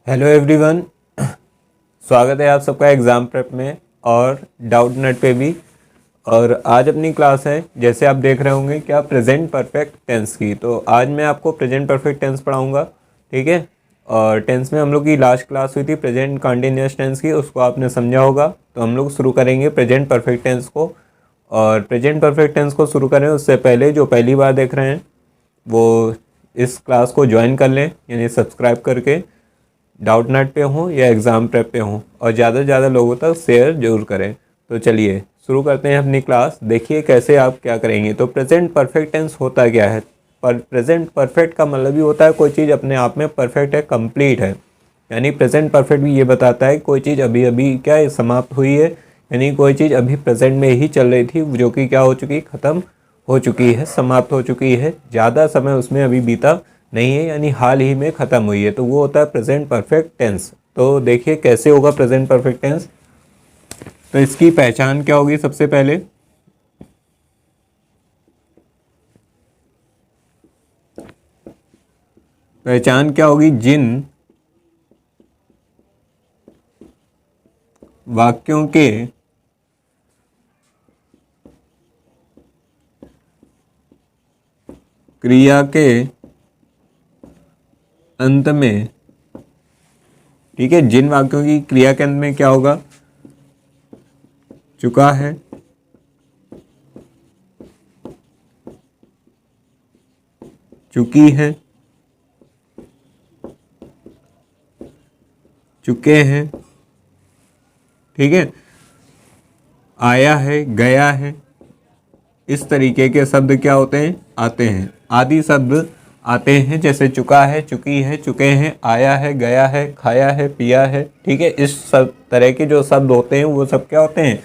Hello everyone. स्वागत है आप सबका एग्ज़ाम प्रेप में और डाउट नेट पे भी। और आज अपनी क्लास है, जैसे आप देख रहे होंगे, क्या प्रेजेंट परफेक्ट टेंस की। तो आज मैं आपको प्रेजेंट परफेक्ट टेंस पढ़ाऊंगा, ठीक है। और टेंस में हम लोग की लास्ट क्लास हुई थी प्रेजेंट कंटिन्यूअस टेंस की, उसको आपने समझा होगा। तो हम लोग शुरू करेंगे प्रेजेंट परफेक्ट टेंस को। और प्रेजेंट परफेक्ट टेंस को शुरू करें उससे पहले जो पहली बार देख रहे हैं वो इस क्लास को ज्वाइन कर लें, यानी सब्सक्राइब करके डाउट नेट पे हों या एग्ज़ाम प्रेप पे हों, और ज़्यादा से ज़्यादा लोगों तक शेयर जरूर करें। तो चलिए शुरू करते हैं अपनी क्लास। देखिए कैसे आप क्या करेंगे। तो प्रेजेंट परफेक्ट टेंस होता क्या है। पर प्रेजेंट परफेक्ट का मतलब ही होता है कोई चीज़ अपने आप में परफेक्ट है, कंप्लीट है। यानी प्रेजेंट परफेक्ट भी ये बताता है कोई चीज़ अभी अभी क्या है, समाप्त हुई है, यानी कोई चीज़ अभी प्रेजेंट में ही चल रही थी जो कि क्या हो चुकी, ख़त्म हो चुकी है, समाप्त हो चुकी है, ज़्यादा समय उसमें अभी बीता नहीं है, यानी हाल ही में ख़त्म हुई है। तो वो होता है प्रेजेंट परफेक्ट टेंस। तो देखिए कैसे होगा प्रेजेंट परफेक्ट टेंस। तो इसकी पहचान क्या होगी। सबसे पहले पहचान क्या होगी, जिन वाक्यों के क्रिया के अंत में, ठीक है, जिन वाक्यों की क्रिया के अंत में क्या होगा, चुका है, चुकी है, चुके हैं, ठीक है, आया है, गया है, इस तरीके के शब्द क्या होते हैं, आते हैं। आदि शब्द आते हैं, जैसे चुका है, चुकी है, चुके हैं, आया है, गया है, खाया है, पिया है, ठीक है। इस सब तरह के जो शब्द होते हैं वो सब क्या होते हैं,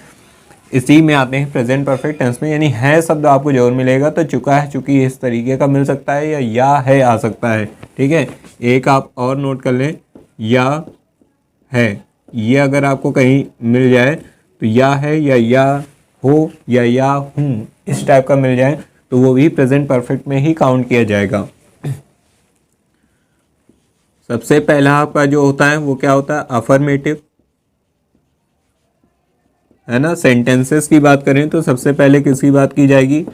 इसी में आते हैं प्रेजेंट परफेक्ट टेंस में। यानी है शब्द आपको जरूर मिलेगा, तो चुका है, चुकी है, इस तरीके का मिल सकता है, या है आ सकता है, ठीक है। एक आप और नोट कर लें, या है, ये अगर आपको कहीं मिल जाए तो या है या हो या हूँ, इस टाइप का मिल जाए तो वो भी प्रेजेंट परफेक्ट में ही काउंट किया जाएगा। सबसे पहला आपका जो होता है वो क्या होता है, अफर्मेटिव, है ना। सेंटेंसेस की बात करें तो सबसे पहले किसकी बात की जाएगी,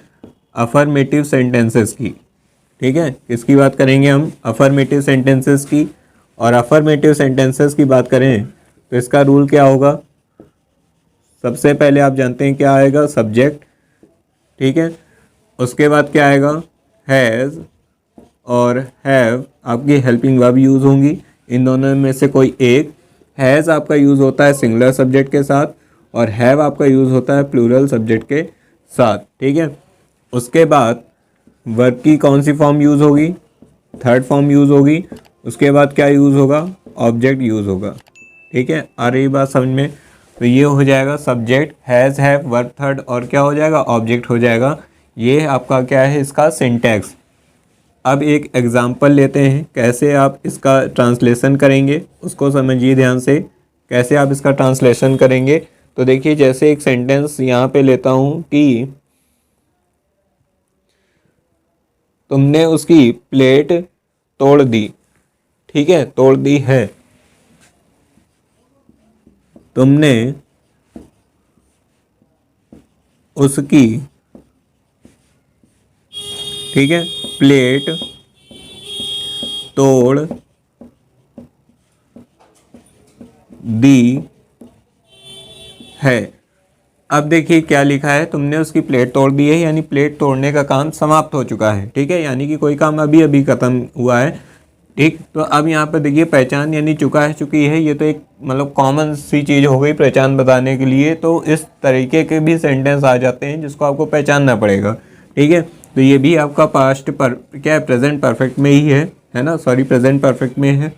अफर्मेटिव सेंटेंसेस की, ठीक है। किसकी बात करेंगे हम, अफर्मेटिव सेंटेंसेस की। और अफर्मेटिव सेंटेंसेस की बात करें तो इसका रूल क्या होगा, सबसे पहले आप जानते हैं क्या आएगा, सब्जेक्ट, ठीक है। उसके बाद क्या आएगा, हैज़ और हैव आपकी हेल्पिंग वर्ब यूज़ होंगी। इन दोनों में से कोई एक, हैज़ आपका यूज़ होता है सिंगुलर सब्जेक्ट के साथ और हैव आपका यूज़ होता है प्लूरल सब्जेक्ट के साथ, ठीक है। उसके बाद वर्ब की कौन सी फॉर्म यूज़ होगी, थर्ड फॉर्म यूज़ होगी। उसके बाद क्या यूज़ होगा, ऑब्जेक्ट यूज़ होगा, ठीक है। आ रही बात समझ में। तो ये हो जाएगा subject, has, have, verb third, और क्या हो जाएगा, ऑब्जेक्ट हो जाएगा। ये आपका क्या है, इसका सिंटैक्स। अब एक एग्जांपल लेते हैं, कैसे आप इसका ट्रांसलेशन करेंगे उसको समझिए ध्यान से, कैसे आप इसका ट्रांसलेशन करेंगे। तो देखिए, जैसे एक सेंटेंस यहाँ पे लेता हूँ कि तुमने उसकी प्लेट तोड़ दी, ठीक है, तोड़ दी है। तुमने उसकी, ठीक है, प्लेट तोड़ दी है। अब देखिए क्या लिखा है, तुमने उसकी प्लेट तोड़ दी है, यानी प्लेट तोड़ने का काम समाप्त हो चुका है, ठीक है, यानी कि कोई काम अभी अभी खत्म हुआ है, ठीक। तो अब यहाँ पर देखिए पहचान, यानी चुका है, चुकी है, ये तो एक मतलब कॉमन सी चीज़ हो गई पहचान बताने के लिए। तो इस तरीके के भी सेंटेंस आ जाते हैं जिसको आपको पहचानना पड़ेगा, ठीक है। तो ये भी आपका पास्ट पर क्या है, प्रेजेंट परफेक्ट में ही है ना, सॉरी, प्रेजेंट परफेक्ट में है।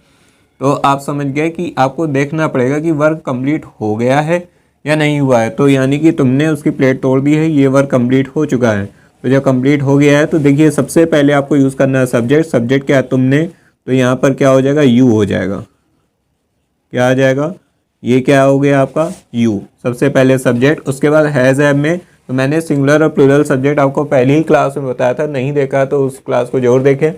तो आप समझ गए कि आपको देखना पड़ेगा कि वर्क कंप्लीट हो गया है या नहीं हुआ है। तो यानी कि तुमने उसकी प्लेट तोड़ दी है, ये वर्क कंप्लीट हो चुका है। तो जब कंप्लीट हो गया है तो देखिए सबसे पहले आपको यूज़ करना है सब्जेक्ट। सब्जेक्ट क्या है, तुमने, तो यहाँ पर क्या हो जाएगा, यू हो जाएगा। क्या आ जाएगा, ये क्या हो गया आपका, यू, सबसे पहले सब्जेक्ट। उसके बाद हैज़, हैव में तो मैंने सिंगुलर और प्लूरल सब्जेक्ट आपको पहली ही क्लास में बताया था, नहीं देखा तो उस क्लास को जरूर देखें।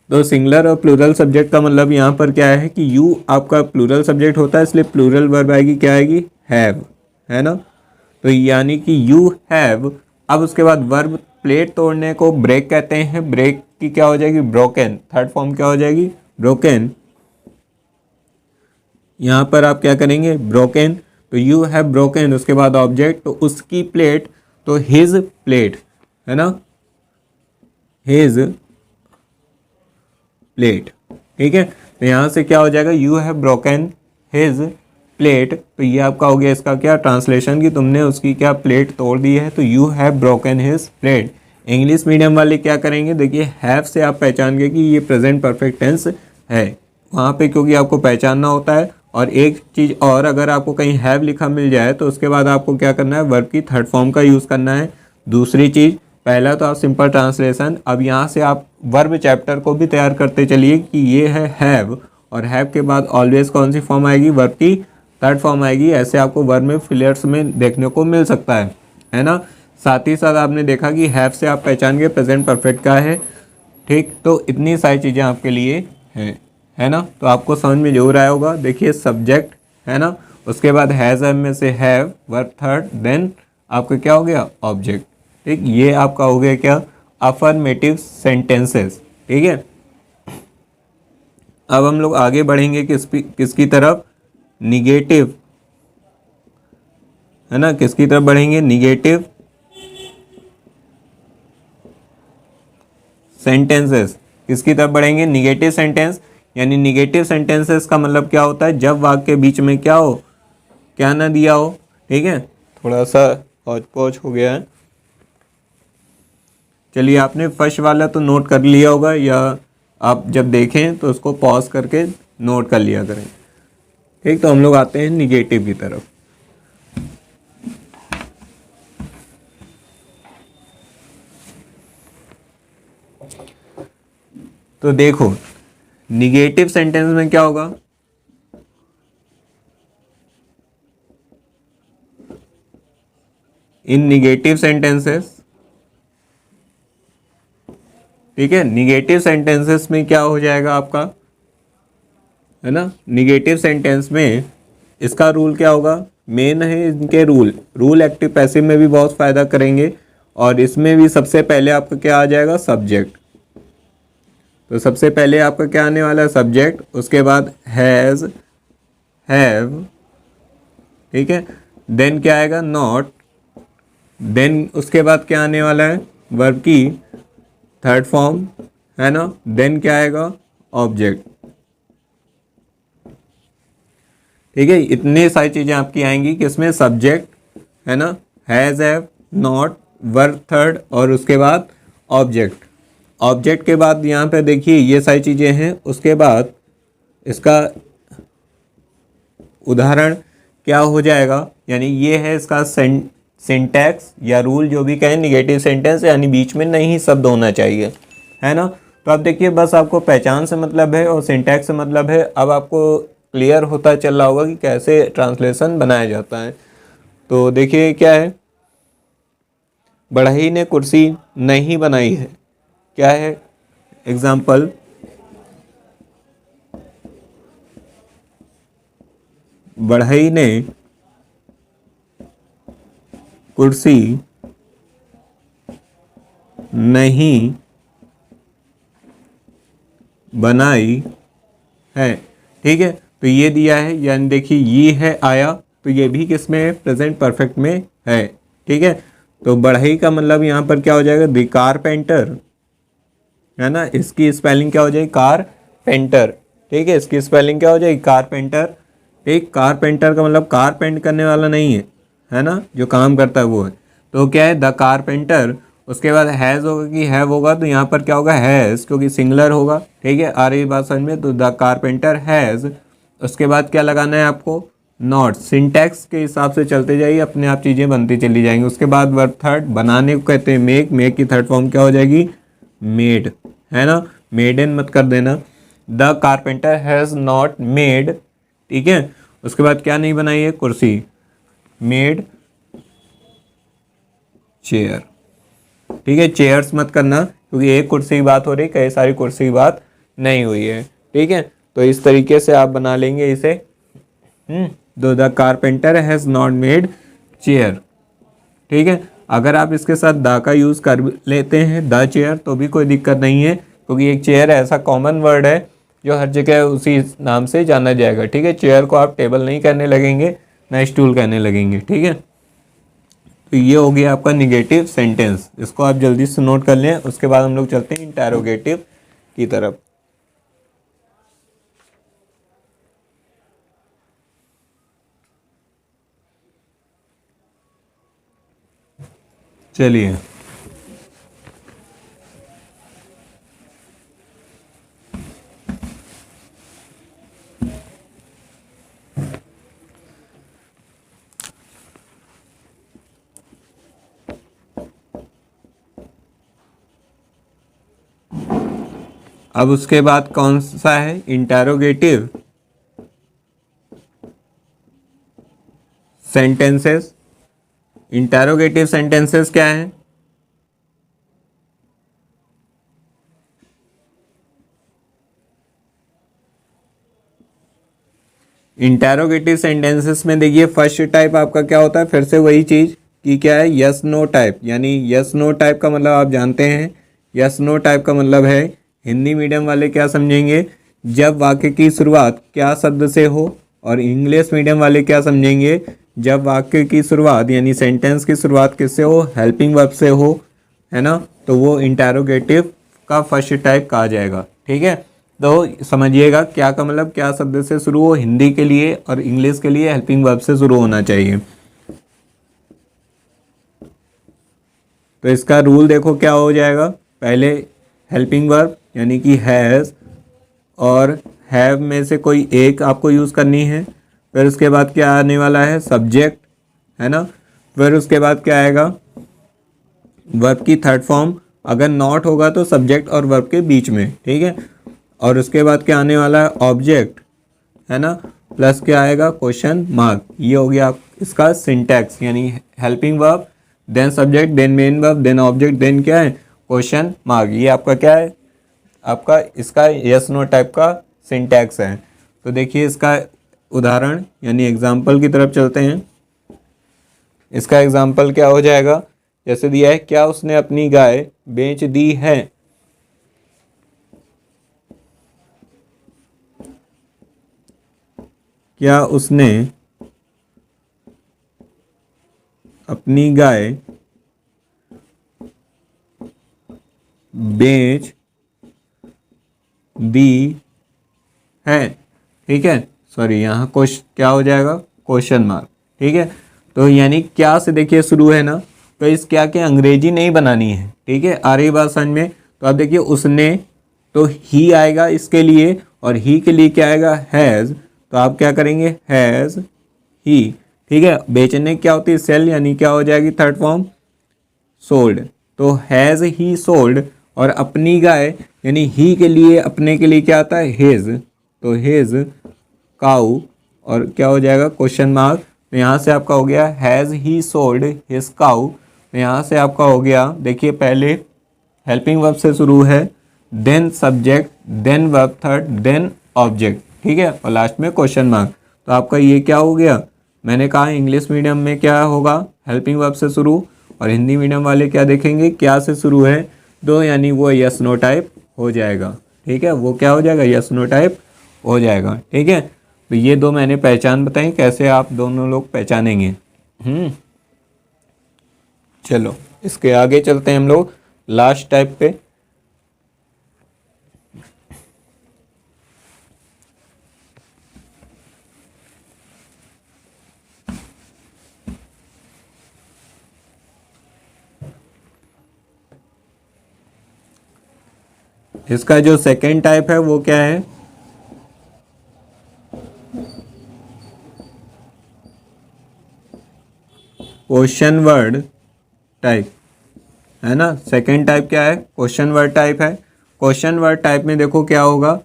तो सिंगुलर और प्लूरल सब्जेक्ट का मतलब यहाँ पर क्या है कि यू आपका प्लूरल सब्जेक्ट होता है, इसलिए प्लूरल वर्ब आएगी, क्या आएगी, हैव, है ना। तो यानी कि यू हैव। अब उसके बाद वर्ब प्लेट तोड़ने को ब्रेक कहते हैं, ब्रेक की क्या हो जाएगी, ब्रोकन, थर्ड फॉर्म क्या हो जाएगी, ब्रोकन। यहाँ पर आप क्या करेंगे, ब्रोकन, तो यू हैव ब्रोकन, उसके बाद ऑब्जेक्ट, तो उसकी प्लेट, तो हिज प्लेट, है ना, हिज प्लेट, ठीक है। तो यहाँ से क्या हो जाएगा, you have broken his plate, तो ये आपका हो गया इसका क्या ट्रांसलेशन, कि तुमने उसकी क्या प्लेट तोड़ दी है, तो you have broken his plate. English medium वाले क्या करेंगे, देखिए हैव से आप पहचान गए कि ये प्रेजेंट परफेक्ट टेंस है वहाँ पे, क्योंकि आपको पहचानना होता है। और एक चीज़ और, अगर आपको कहीं हैव लिखा मिल जाए तो उसके बाद आपको क्या करना है, वर्ब की थर्ड फॉर्म का यूज़ करना है। दूसरी चीज़, पहला तो आप सिंपल ट्रांसलेशन, अब यहाँ से आप वर्ब चैप्टर को भी तैयार करते चलिए कि ये है हैव, और हैव के बाद ऑलवेज कौन सी फॉर्म आएगी, वर्ब की थर्ड फॉर्म आएगी। ऐसे आपको वर्ब में फिलर्स में देखने को मिल सकता है ना। साथ ही साथ आपने देखा कि हैव से आप पहचान के प्रेजेंट परफेक्ट का है, ठीक। तो इतनी सारी चीज़ें आपके लिए हैं, है ना। तो आपको समझ में जरूर आया होगा। देखिए सब्जेक्ट, है ना, उसके बाद हैज़ में से हैव, वर्ब थर्ड, देन आपका क्या हो गया, ऑब्जेक्ट, ठीक। ये आपका हो गया क्या, अफर्मेटिव सेंटेंसेस, ठीक है। अब हम लोग आगे बढ़ेंगे किसकी तरफ, निगेटिव, है ना, किसकी तरफ बढ़ेंगे, निगेटिव सेंटेंसेस। किसकी तरफ बढ़ेंगे, निगेटिव सेंटेंस। यानी निगेटिव सेंटेंसेस का मतलब क्या होता है, जब वाक्य के बीच में क्या हो, क्या ना दिया हो, ठीक है। थोड़ा सा हौच पौच हो गया है। चलिए, आपने फर्स्ट वाला तो नोट कर लिया होगा, या आप जब देखें तो उसको पॉज करके नोट कर लिया करें, ठीक। तो हम लोग आते हैं निगेटिव की तरफ। तो देखो निगेटिव सेंटेंस में क्या होगा, इन निगेटिव सेंटेंसेस, ठीक है, निगेटिव सेंटेंसेस में क्या हो जाएगा आपका, है ना। निगेटिव सेंटेंस में इसका रूल क्या होगा, मेन है इनके रूल एक्टिव पैसिव में भी बहुत फ़ायदा करेंगे, और इसमें भी सबसे पहले आपका क्या आ जाएगा, सब्जेक्ट। तो सबसे पहले आपका क्या आने वाला है, सब्जेक्ट, उसके बाद हैज़, हैव, ठीक है, देन क्या आएगा, नॉट, देन उसके बाद क्या आने वाला है, वर्ब की थर्ड फॉर्म, है ना, देन क्या आएगा, ऑब्जेक्ट, ठीक है। इतने सारी चीज़ें आपकी आएंगी किसमें, सब्जेक्ट, है ना, has, have, not, verb third, और उसके बाद ऑब्जेक्ट। ऑब्जेक्ट के बाद यहाँ पे देखिए ये सारी चीज़ें हैं। उसके बाद इसका उदाहरण क्या हो जाएगा, यानी ये है इसका सिंटैक्स या रूल, जो भी कहें, निगेटिव सेंटेंस यानी बीच में नहीं शब्द होना चाहिए, है ना। तो अब देखिए, बस आपको पहचान से मतलब है और सिंटैक्स से मतलब है। अब आपको क्लियर होता चल रहा होगा कि कैसे ट्रांसलेशन बनाया जाता है। तो देखिए क्या है, बढ़ई ने कुर्सी नहीं बनाई है, क्या है एग्जाम्पल, बढ़ई ने कुर्सी नहीं बनाई है, ठीक है। तो ये दिया है, यानी देखिए ये है आया, तो ये भी किस में है, प्रेजेंट परफेक्ट में है, ठीक है। तो बढ़ई का मतलब यहाँ पर क्या हो जाएगा, द कारपेंटर, है ना, इसकी स्पेलिंग क्या हो जाएगी, कारपेंटर, ठीक है, इसकी स्पेलिंग क्या हो जाएगी, कारपेंटर, ठीक। कारपेंटर का मतलब कार पेंट करने वाला नहीं है ना, जो काम करता है वो है। तो क्या है, द कारपेंटर। उसके बाद हैज़ होगा कि हैव होगा, तो यहाँ पर क्या होगा, हैज़, क्योंकि सिंगुलर होगा, ठीक है। आ रही बात समझ में, तो द कारपेंटर हैज़। उसके बाद क्या लगाना है आपको, नॉट। सिंटैक्स के हिसाब से चलते जाइए, अपने आप चीज़ें बनती चली जाएंगी। उसके बाद वर्ब थर्ड, बनाने को कहते हैं मेक, मेक की थर्ड फॉर्म क्या हो जाएगी, मेड, है ना, मेडन मत कर देना। The carpenter has not made, ठीक है। उसके बाद क्या नहीं बनाई है, कुर्सी, मेड चेयर, ठीक है। चेयर्स मत करना, क्योंकि एक कुर्सी की बात हो रही, कई सारी कुर्सी की बात नहीं हुई है। ठीक है, तो इस तरीके से आप बना लेंगे इसे। दो the carpenter has not made chair. ठीक है, अगर आप इसके साथ द का यूज़ कर लेते हैं द चेयर तो भी कोई दिक्कत नहीं है, क्योंकि एक चेयर ऐसा कॉमन वर्ड है जो हर जगह उसी नाम से जाना जाएगा। ठीक है, चेयर को आप टेबल नहीं कहने लगेंगे, ना स्टूल कहने लगेंगे। ठीक है, तो ये हो गया आपका निगेटिव सेंटेंस, इसको आप जल्दी से नोट कर लें। उसके बाद हम लोग चलते हैं इंटरोगेटिव की तरफ। चलिए, अब उसके बाद कौन सा है इंटरोगेटिव सेंटेंसेस। इंटरोगेटिव सेंटेंसेस क्या है? इंटरोगेटिव सेंटेंसेस में देखिए फर्स्ट टाइप आपका क्या होता है, फिर से वही चीज़ कि क्या है, यस नो टाइप। यानी यस नो टाइप का मतलब आप जानते हैं, यस नो टाइप का मतलब है हिंदी मीडियम वाले क्या समझेंगे, जब वाक्य की शुरुआत क्या शब्द से हो, और इंग्लिश मीडियम वाले क्या समझेंगे, जब वाक्य की शुरुआत यानी सेंटेंस की शुरुआत किससे हो, हेल्पिंग वर्ब से हो, है ना, तो वो इंटरोगेटिव का फर्स्ट टाइप कहा जाएगा। ठीक है, तो समझिएगा क्या का मतलब क्या शब्द से शुरू हो, हिंदी के लिए और इंग्लिश के लिए हेल्पिंग वर्ब से शुरू होना चाहिए। तो इसका रूल देखो क्या हो जाएगा, पहले हेल्पिंग वर्ब यानी कि हैज़ और हैव में से कोई एक आपको यूज़ करनी है। फिर उसके बाद क्या आने वाला है, सब्जेक्ट, है ना। फिर उसके बाद क्या आएगा, वर्ब की थर्ड फॉर्म, अगर नॉट होगा तो सब्जेक्ट और वर्ब के बीच में। ठीक है, और उसके बाद क्या आने वाला है, ऑब्जेक्ट, है ना, प्लस क्या आएगा, क्वेश्चन मार्क। ये हो गया इसका सिंटैक्स, यानी helping verb, then subject, then main verb, then object, then क्या है, क्वेश्चन मार्क। ये आपका क्या है, आपका इसका यस नो टाइप का सिंटैक्स है। तो देखिए इसका उदाहरण यानी एग्जाम्पल की तरफ चलते हैं। इसका एग्जाम्पल क्या हो जाएगा, जैसे दिया है, क्या उसने अपनी गाय बेच दी है। क्या उसने अपनी गाय बेच दी है। ठीक है, सॉरी यहाँ क्या हो जाएगा, क्वेश्चन मार्क। ठीक है, तो यानी क्या से देखिए शुरू है ना, तो इस क्या के अंग्रेजी नहीं बनानी है। ठीक है, आ रही बात समझ में। तो आप देखिए उसने, तो ही आएगा इसके लिए, और ही के लिए क्या आएगा, हैज़। तो आप क्या करेंगे, हैज़ ही। ठीक है, बेचने क्या होती है, सेल, यानी क्या हो जाएगी थर्ड फॉर्म, सोल्ड। तो हैज़ ही सोल्ड, और अपनी गाय यानी ही के लिए, अपने के लिए क्या आता है, हिज। तो हिज काऊ, और क्या हो जाएगा, क्वेश्चन मार्क। तो यहाँ से आपका हो गया हैज़ ही सोल्ड हिज काऊ। तो यहाँ से आपका हो गया, देखिए पहले हेल्पिंग वर्ब से शुरू है, then subject, then verb third, then object. ठीक है, और लास्ट में क्वेश्चन मार्क। तो आपका ये क्या हो गया, मैंने कहा इंग्लिश मीडियम में क्या होगा, हेल्पिंग वर्ब से शुरू, और हिंदी मीडियम वाले क्या देखेंगे, क्या से शुरू है, दो, यानी वो यस नो टाइप हो जाएगा। ठीक है, वो क्या हो जाएगा, यस नो टाइप हो जाएगा। ठीक है, तो ये दो मैंने पहचान बताई, कैसे आप दोनों लोग पहचानेंगे। चलो इसके आगे चलते हैं हम लोग लास्ट टाइप पे। इसका जो सेकेंड टाइप है वो क्या है, क्वेश्चन वर्ड टाइप, है ना। सेकेंड टाइप क्या है, क्वेश्चन वर्ड टाइप है। क्वेश्चन वर्ड टाइप में देखो क्या होगा,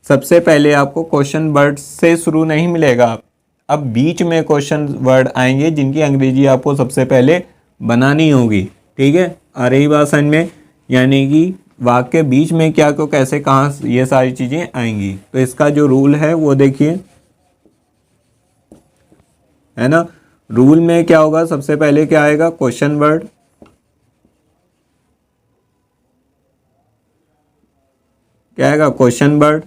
सबसे पहले आपको क्वेश्चन वर्ड से शुरू नहीं मिलेगा, अब बीच में क्वेश्चन वर्ड आएंगे जिनकी अंग्रेजी आपको सबसे पहले बनानी होगी। ठीक है, आ रही बात समझ में, यानी कि वाक्य बीच में क्या को कैसे कहाँ ये सारी चीज़ें आएंगी। तो इसका जो रूल है वो देखिए, है ना। रूल में क्या होगा, सबसे पहले क्या आएगा, क्वेश्चन वर्ड, क्या आएगा, क्वेश्चन वर्ड।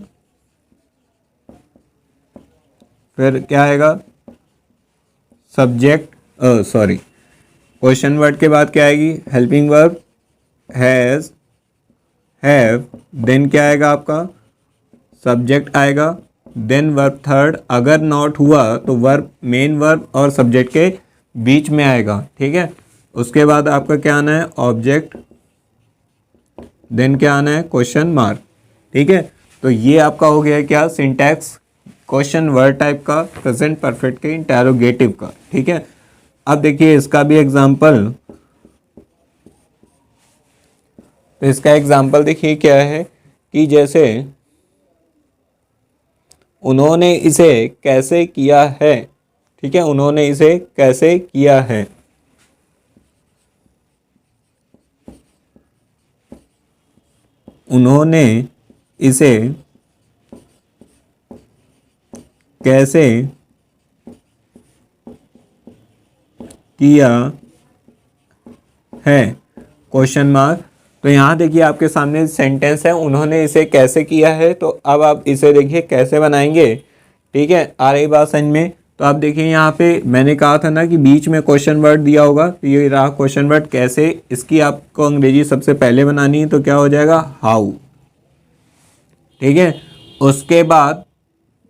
फिर क्या आएगा, सब्जेक्ट, सॉरी, क्वेश्चन वर्ड के बाद क्या आएगी, helping verb, has, have. Then क्या आएगा आपका, सब्जेक्ट आएगा। देन वर्ब थर्ड, अगर नॉट हुआ तो वर्ब, मेन वर्ब और सब्जेक्ट के बीच में आएगा, ठीक है। उसके बाद आपका क्या आना है, ऑब्जेक्ट। देन क्या आना है, क्वेश्चन मार्क, ठीक है। तो ये आपका हो गया क्या, सिंटैक्स क्वेश्चन वर्ड टाइप का, प्रेजेंट परफेक्ट के इंटेरोगेटिव का, ठीक है। अब देखिए इसका भी एग्जांपल, तो इसका एग्जांपल देखिए क्या है कि जैसे उन्होंने इसे कैसे किया है, ठीक है, उन्होंने इसे कैसे किया है। उन्होंने इसे कैसे किया है, क्वेश्चन मार्क। तो यहाँ देखिए आपके सामने सेंटेंस है, उन्होंने इसे कैसे किया है। तो अब आप इसे देखिए कैसे बनाएंगे, ठीक है। आ रही बात समझ में। तो आप देखिए यहाँ पे मैंने कहा था ना कि बीच में क्वेश्चन वर्ड दिया होगा, तो ये रहा क्वेश्चन वर्ड। कैसे, इसकी आपको अंग्रेजी सबसे पहले बनानी है, तो क्या हो जाएगा, हाउ, ठीक है। उसके बाद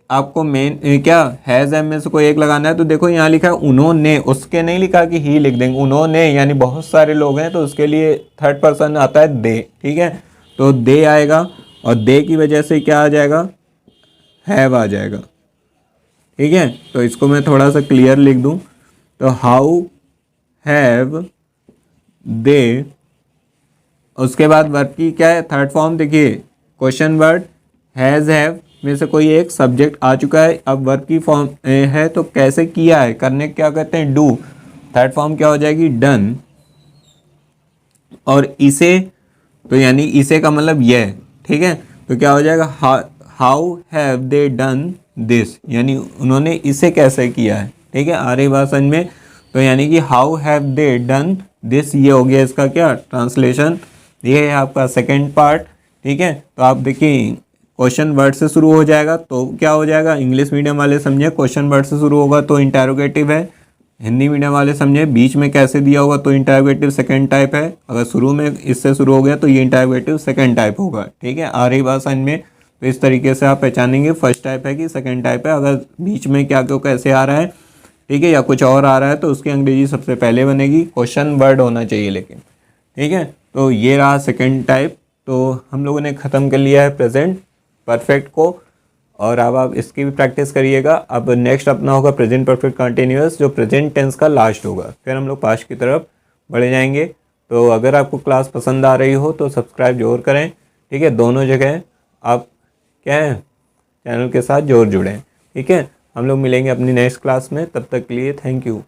आपको मेन क्या, हैज एम में से कोई एक लगाना है। तो देखो यहाँ लिखा है उन्होंने, उसके नहीं लिखा कि ही लिख देंगे, उन्होंने, यानी बहुत सारे लोग हैं तो उसके लिए थर्ड पर्सन आता है दे, ठीक है। तो दे आएगा और दे की वजह से क्या आ जाएगा, हैव आ जाएगा, ठीक है। तो इसको मैं थोड़ा सा क्लियर लिख दूं, तो हाउ हैव दे। उसके बाद वर्ब की क्या है, थर्ड फॉर्म देखिए, क्वेश्चन वर्ड, हैज़, हैव में से कोई एक सब्जेक्ट आ चुका है। अब वर्ब की फॉर्म है, तो कैसे किया है, करने क्या कहते हैं, डू। थर्ड फॉर्म क्या हो जाएगी, डन। और इसे, तो यानी इसे का मतलब यह, ठीक है। तो क्या हो जाएगा, how have they done this, यानी उन्होंने इसे कैसे किया है, ठीक है। आ रही बात समझ में। तो यानी कि how have they done this, ये हो गया इसका क्या, ट्रांसलेशन। ये है आपका सेकंड पार्ट, ठीक है। तो आप देखिए क्वेश्चन वर्ड से शुरू हो जाएगा, तो क्या हो जाएगा, इंग्लिश मीडियम वाले समझे क्वेश्चन वर्ड से शुरू होगा तो इंटेरोगेटिव है। हिंदी मीडियम वाले समझे बीच में कैसे दिया होगा तो इंटेरोगेटिव सेकंड टाइप है। अगर शुरू में इससे शुरू हो गया तो ये इंटेरोगेटिव सेकंड टाइप होगा, ठीक है। आ रही बात समझ में। तो इस तरीके से आप पहचानेंगे फर्स्ट टाइप है कि सेकंड टाइप है। अगर बीच में क्या क्यों कैसे आ रहा है, ठीक है, या कुछ और आ रहा है, तो उसकी अंग्रेजी सबसे पहले बनेगी, क्वेश्चन वर्ड होना चाहिए लेकिन, ठीक है। तो ये रहा सेकंड टाइप। तो हम लोगों ने ख़त्म कर लिया है प्रेजेंट परफेक्ट को, और अब आप इसकी भी प्रैक्टिस करिएगा। अब नेक्स्ट अपना होगा प्रेजेंट परफेक्ट कंटिन्यूअस, जो प्रेजेंट टेंस का लास्ट होगा। फिर हम लोग पास्ट की तरफ बढ़े जाएंगे। तो अगर आपको क्लास पसंद आ रही हो तो सब्सक्राइब जरूर करें, ठीक है। दोनों जगह आप क्या है, चैनल के साथ जरूर जुड़ें, ठीक है। हम लोग मिलेंगे अपनी नेक्स्ट क्लास में, तब तक के लिए थैंक यू।